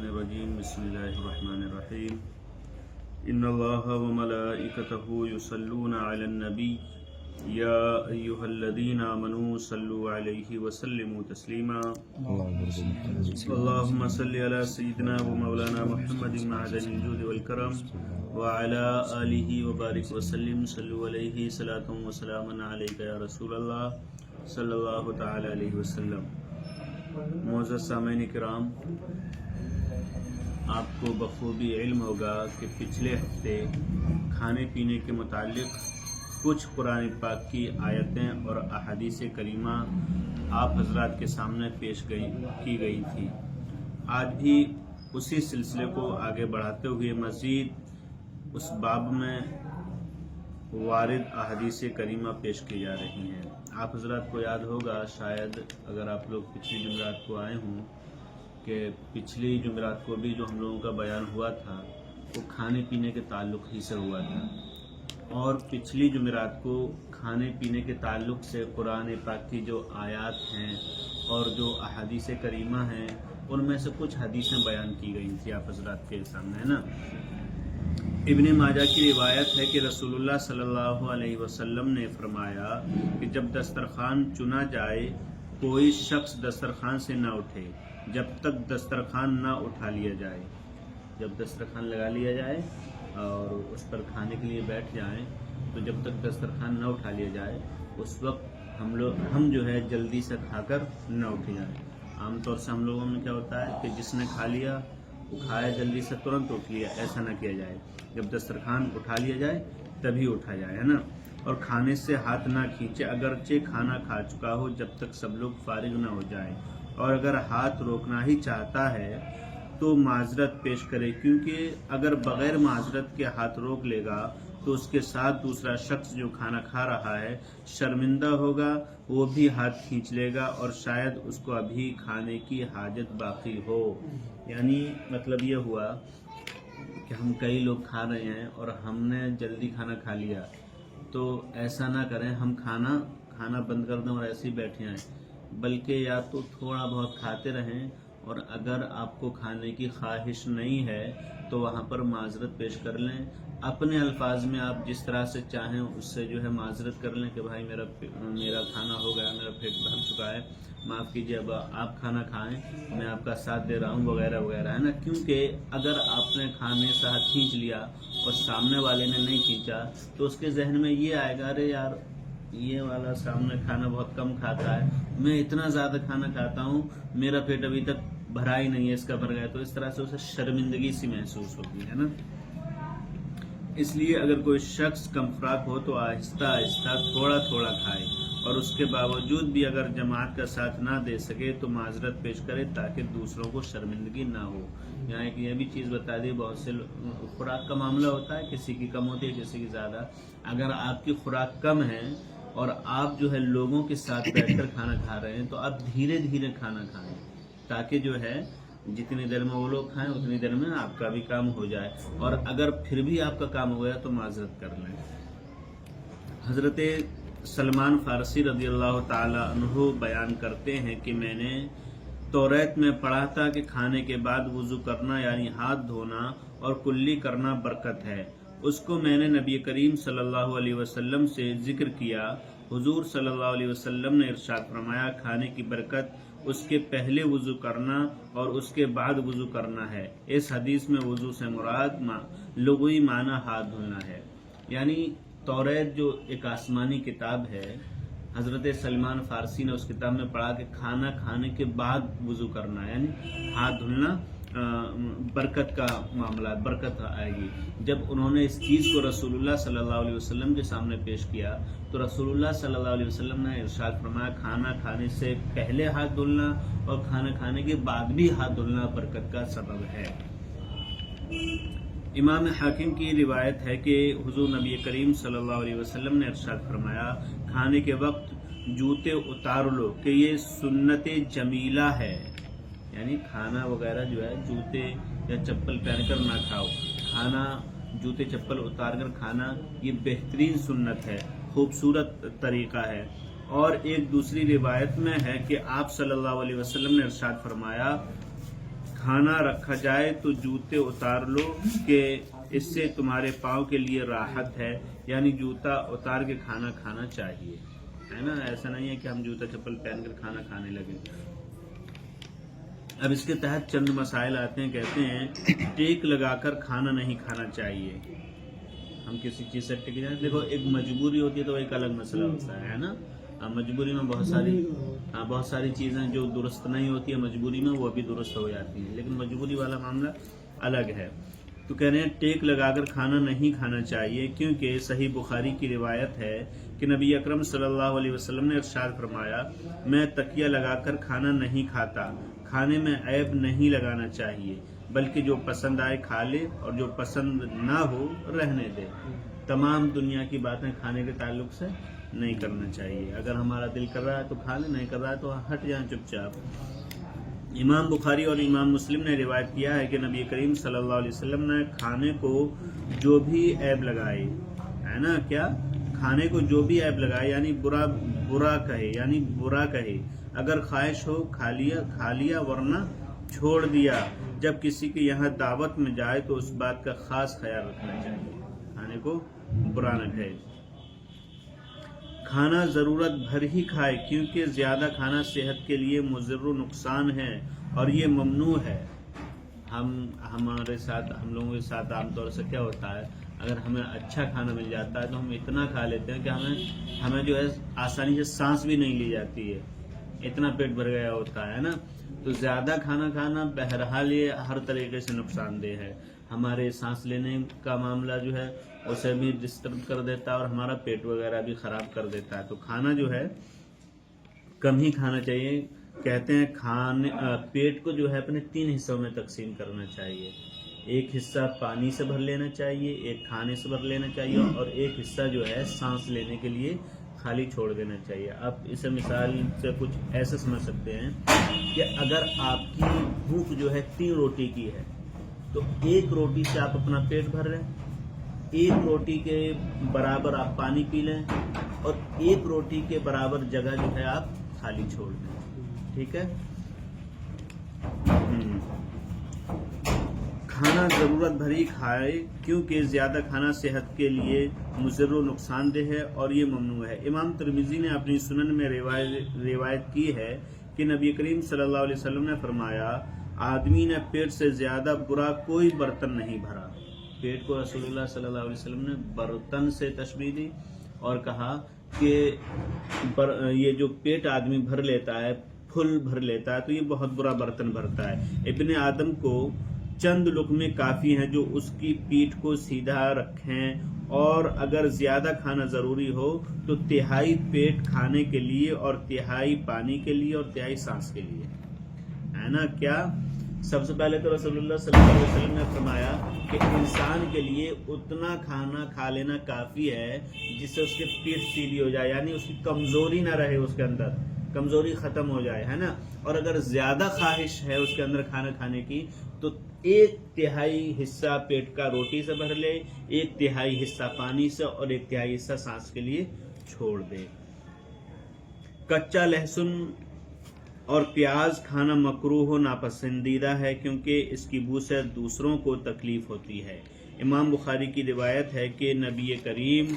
الرجیم بسم اللہ الرحمن الرحیم ان اللہ وملائکتہ یصلون علی النبی یا ایہا الذین آمنوا صلوا علیہ وسلموا تسلیما اللہم صلی علی سیدنا و مولانا محمد معدن الجود والکرم وعلی آلہ وبارک وسلم صلوا علیہ صلاۃ و سلاما علیک یا رسول اللہ صلی اللہ تعالی علیہ وسلم۔ معزز سامعین کرام، آپ کو بخوبی علم ہوگا کہ پچھلے ہفتے کھانے پینے کے متعلق کچھ قرآن پاک کی آیتیں اور احادیث کریمہ آپ حضرات کے سامنے پیش کی گئی تھی۔ آج بھی اسی سلسلے کو آگے بڑھاتے ہوئے مزید اس باب میں وارد احادیث کریمہ پیش کی جا رہی ہیں۔ آپ حضرات کو یاد ہوگا، شاید اگر آپ لوگ پچھلی جمعرات کو آئے ہوں، کہ پچھلی جمعرات کو بھی جو ہم لوگوں کا بیان ہوا تھا وہ کھانے پینے کے تعلق ہی سے ہوا تھا، اور پچھلی جمعرات کو کھانے پینے کے تعلق سے قرآن پاک کی جو آیات ہیں اور جو احادیث کریمہ ہیں ان میں سے کچھ حدیثیں بیان کی گئی تھی آپ حضرات کے سامنے، ہے نا۔ ابن ماجہ کی روایت ہے کہ رسول اللہ صلی اللہ علیہ وسلم نے فرمایا کہ جب دسترخوان چنا جائے کوئی شخص دسترخوان سے نہ اٹھے جب تک دسترخوان نہ اٹھا لیا جائے۔ جب دسترخوان لگا لیا جائے اور اس پر کھانے کے لیے بیٹھ جائیں تو جب تک دسترخوان نہ اٹھا لیا جائے اس وقت ہم جو ہے جلدی سے کھا کر نہ اٹھ جائیں۔ عام طور سے ہم لوگوں میں کیا ہوتا ہے کہ جس نے کھا لیا وہ کھایا جلدی سے ترنت اٹھ لیا، ایسا نہ کیا جائے۔ جب دسترخوان اٹھا لیا جائے تبھی اٹھا جائے، ہے نا۔ اور کھانے سے ہاتھ نہ کھینچے اگرچہ کھانا کھا چکا ہو جب تک سب لوگ فارغ نہ ہو جائیں، اور اگر ہاتھ روکنا ہی چاہتا ہے تو معذرت پیش کرے، کیونکہ اگر بغیر معذرت کے ہاتھ روک لے گا تو اس کے ساتھ دوسرا شخص جو کھانا کھا رہا ہے شرمندہ ہوگا، وہ بھی ہاتھ کھینچ لے گا اور شاید اس کو ابھی کھانے کی حاجت باقی ہو۔ یعنی مطلب یہ ہوا کہ ہم کئی لوگ کھا رہے ہیں اور ہم نے جلدی کھانا کھا لیا، تو ایسا نہ کریں ہم کھانا بند کر دیں اور ایسے ہی بیٹھے ہیں، بلکہ یا تو تھوڑا بہت کھاتے رہیں، اور اگر آپ کو کھانے کی خواہش نہیں ہے تو وہاں پر معذرت پیش کر لیں، اپنے الفاظ میں آپ جس طرح سے چاہیں اس سے جو ہے معذرت کر لیں کہ بھائی میرا کھانا ہو گیا، میرا پیٹ بھر چکا ہے، معاف کیجیے، اب آپ کھانا کھائیں، میں آپ کا ساتھ دے رہا ہوں، وغیرہ وغیرہ، ہے نا۔ کیونکہ اگر آپ نے کھانے سے ہاتھ کھینچ لیا اور سامنے والے نے نہیں کھینچا تو اس کے ذہن میں یہ آئے گا، ارے یار یہ والا سامنے کھانا بہت کم کھاتا ہے، میں اتنا زیادہ کھانا کھاتا ہوں، میرا پیٹ ابھی تک بھرا ہی نہیں ہے، اس کا بھر گیا، تو اس طرح سے اسے شرمندگی سی محسوس ہوتی ہے نا۔ اس لیے اگر کوئی شخص کم فراق ہو تو آہستہ آہستہ تھوڑا تھوڑا کھائے، اور اس کے باوجود بھی اگر جماعت کا ساتھ نہ دے سکے تو معذرت پیش کرے تاکہ دوسروں کو شرمندگی نہ ہو۔ یہاں ایک یہ بھی چیز بتا دی، بہت سے خوراک کا معاملہ ہوتا ہے، کسی کی کم ہوتی ہے کسی کی زیادہ۔ اگر آپ کی خوراک کم ہے اور آپ جو ہے لوگوں کے ساتھ بیٹھ کر کھانا کھا رہے ہیں تو آپ دھیرے دھیرے کھانا کھائیں، تاکہ جو ہے جتنی دیر میں وہ لوگ کھائیں اتنی دیر میں آپ کا بھی کام ہو جائے، اور اگر پھر بھی آپ کا کام ہو گیا تو معذرت کر لیں۔ حضرت سلمان فارسی رضی اللہ تعالی عنہ بیان کرتے ہیں کہ میں نے توریت میں پڑھا تھا کہ کھانے کے بعد وضو کرنا یعنی ہاتھ دھونا اور کلی کرنا برکت ہے۔ اس کو میں نے نبی کریم صلی اللہ علیہ وسلم سے ذکر کیا، حضور صلی اللہ علیہ وسلم نے ارشاد فرمایا کھانے کی برکت اس کے پہلے وضو کرنا اور اس کے بعد وضو کرنا ہے۔ اس حدیث میں وضو سے مراد لغوی معنی ہاتھ دھلنا ہے۔ یعنی توریت جو ایک آسمانی کتاب ہے، حضرت سلمان فارسی نے اس کتاب میں پڑھا کہ کھانا کھانے کے بعد وضو کرنا، یعنی ہاتھ دھلنا برکت کا معاملہ، برکت آئے گی۔ جب انہوں نے اس چیز کو رسول اللہ صلی اللہ علیہ وسلم کے سامنے پیش کیا تو رسول اللہ صلی اللہ علیہ وسلم نے ارشاد فرمایا کھانا کھانے سے پہلے ہاتھ دھلنا اور کھانا کھانے کے بعد بھی ہاتھ دھلنا برکت کا سبب ہے۔ امام حاکم کی روایت ہے کہ حضور نبی کریم صلی اللہ علیہ وسلم نے ارشاد فرمایا کھانے کے وقت جوتے اتار لو کہ یہ سنت جمیلہ ہے، یعنی کھانا وغیرہ جو ہے جوتے یا چپل پہن کر نہ کھاؤ، کھانا جوتے چپل اتار کر کھانا یہ بہترین سنت ہے، خوبصورت طریقہ ہے۔ اور ایک دوسری روایت میں ہے کہ آپ صلی اللہ علیہ وسلم نے ارشاد فرمایا کھانا رکھا جائے تو جوتے اتار لو کہ اس سے تمہارے پاؤں کے لیے راحت ہے، یعنی جوتا اتار کے کھانا کھانا چاہیے، ہے نا. ایسا نہیں ہے کہ ہم جوتا چپل پہن کر کھانا کھانے لگے. اب اس کے تحت چند مسائل آتے ہیں. کہتے ہیں ٹیک لگا کر کھانا نہیں کھانا چاہیے. ہم کسی چیز سے ٹک جائیں، دیکھو ایک مجبوری ہوتی ہے تو ایک الگ مسئلہ ہوتا ہے نا. مجبوری میں بہت ساری چیزیں جو درست نہیں ہوتی ہے مجبوری میں وہ بھی درست ہو جاتی ہیں، لیکن مجبوری والا معاملہ الگ ہے. تو کہہ رہے ہیں ٹیک لگا کر کھانا نہیں کھانا چاہیے، کیونکہ صحیح بخاری کی روایت ہے کہ نبی اکرم صلی اللہ علیہ وسلم نے ارشاد فرمایا، میں تکیہ لگا کر کھانا نہیں کھاتا. کھانے میں عیب نہیں لگانا چاہیے، بلکہ جو پسند آئے کھا لے اور جو پسند نہ ہو رہنے دے. تمام دنیا کی باتیں کھانے کے تعلق سے نہیں کرنا چاہیے. اگر ہمارا دل کر رہا ہے تو کھا لیں، نہیں کر رہا ہے تو ہٹ جائیں چپ چاپ. امام بخاری اور امام مسلم نے روایت کیا ہے کہ نبی کریم صلی اللہ علیہ وسلم نے کھانے کو جو بھی عیب لگائے، ہے نا، کیا کھانے کو جو بھی عیب لگائے یعنی برا کہے، اگر خواہش ہو کھا لیا ورنہ چھوڑ دیا. جب کسی کے یہاں دعوت میں جائے تو اس بات کا خاص خیال رکھنا چاہیے، کھانے کو برا نہ کہے. کھانا ضرورت بھر ہی کھائے، کیونکہ زیادہ کھانا صحت کے لیے مضر و نقصان ہے اور یہ ممنوع ہے. ہم لوگوں کے ساتھ عام طور سے کیا ہوتا ہے، اگر ہمیں اچھا کھانا مل جاتا ہے تو ہم اتنا کھا لیتے ہیں کہ ہمیں جو ہے آسانی سے سانس بھی نہیں لی جاتی ہے، اتنا پیٹ بھر گیا ہوتا ہے نا. تو زیادہ کھانا کھانا بہرحال یہ ہر طریقے سے نقصان دہ ہے. ہمارے سانس لینے کا معاملہ جو ہے اسے بھی ڈسٹرب کر دیتا ہے اور ہمارا پیٹ وغیرہ بھی خراب کر دیتا ہے. تو کھانا جو ہے کم ہی کھانا چاہیے. کہتے ہیں پیٹ کو جو ہے اپنے 3 حصوں میں تقسیم کرنا چاہیے. ایک حصہ پانی سے بھر لینا چاہیے، ایک کھانے سے بھر لینا چاہیے، اور ایک حصہ جو ہے سانس لینے کے لیے خالی چھوڑ دینا چاہیے. آپ اسے مثال سے کچھ ایسے سمجھ سکتے ہیں کہ اگر آپ کی بھوک جو ہے 3 روٹی کی ہے تو 1 روٹی سے آپ اپنا پیٹ بھر لیں، 1 روٹی کے برابر آپ پانی پی لیں، اور 1 روٹی کے برابر جگہ جو ہے آپ خالی چھوڑ دیں. ٹھیک ہے. کھانا ضرورت بھری کھائے، کیونکہ زیادہ کھانا صحت کے لیے مضر و نقصان دہ ہے اور یہ ممنوع ہے. امام ترمذی نے اپنی سنن میں روایت کی ہے کہ نبی کریم صلی اللہ علیہ وسلم نے فرمایا، آدمی نے پیٹ سے زیادہ برا کوئی برتن نہیں بھرا. پیٹ کو رسول اللہ صلی اللہ علیہ وسلم نے برتن سے تشبیہ دی اور کہا کہ یہ جو پیٹ آدمی بھر لیتا ہے، پھل بھر لیتا ہے، تو یہ بہت برا برتن بھرتا ہے. ابن آدم کو چند لقمے کافی ہیں جو اس کی پیٹھ کو سیدھا رکھیں، اور اگر زیادہ کھانا ضروری ہو تو 1/3 پیٹ کھانے کے لیے اور 1/3 پانی کے لیے اور 1/3 سانس کے لیے، ہے نا. کیا سب سے پہلے تو رسول اللہ صلی اللہ علیہ وسلم نے فرمایا کہ انسان کے لیے اتنا کھانا کھا لینا کافی ہے جس سے اس کی پیٹھ سیدھی ہو جائے، یعنی اس کی کمزوری نہ رہے، اس کے اندر کمزوری ختم ہو جائے، ہے نا. اور اگر زیادہ خواہش ہے اس کے اندر کھانا کھانے کی تو 1/3 حصہ پیٹ کا روٹی سے بھر لے، 1/3 حصہ پانی سے اور 1/3 حصہ سانس کے لیے چھوڑ دے. کچا لہسن اور پیاز کھانا مکروہ و ناپسندیدہ ہے، کیونکہ اس کی بو سے دوسروں کو تکلیف ہوتی ہے. امام بخاری کی روایت ہے کہ نبی کریم